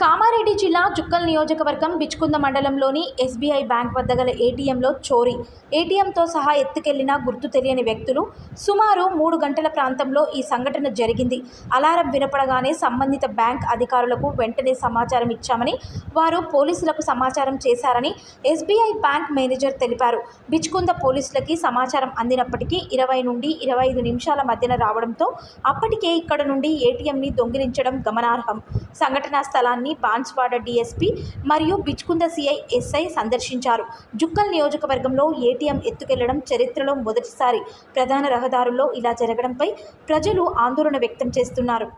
కామారెడ్డి జిల్లా జుక్కల్ నియోజకవర్గం బిచ్కుంద మండలంలోని ఎస్బీఐ బ్యాంక్ వద్ద గల ఏటీఎంలో చోరీ. ఏటీఎంతో సహా ఎత్తుకెళ్లిన గుర్తు తెలియని వ్యక్తులు. సుమారు 3 గంటల ప్రాంతంలో ఈ సంఘటన జరిగింది. అలారం వినపడగానే సంబంధిత బ్యాంక్ అధికారులకు వెంటనే సమాచారం ఇచ్చామని, వారు పోలీసులకు సమాచారం చేశారని ఎస్బీఐ బ్యాంక్ మేనేజర్ తెలిపారు. బిచ్కుంద పోలీసులకి సమాచారం అందినప్పటికీ 20 నుండి 25 నిమిషాల మధ్యన రావడంతో అప్పటికే ఇక్కడ నుండి ఏటీఎంని దొంగిలించడం గమనార్హం. సంఘటనా స్థలాన్ని బాన్స్వాడ డీఎస్పీ మరియు బిచ్కుంద సిఐ ఎస్ఐ సందర్శించారు. జుక్కల్ నియోజకవర్గంలో ఏటీఎం ఎత్తుకెళ్లడం చరిత్రలో మొదటిసారి. ప్రధాన రహదారుల్లో ఇలా జరగడంపై ప్రజలు ఆందోళన వ్యక్తం చేస్తున్నారు.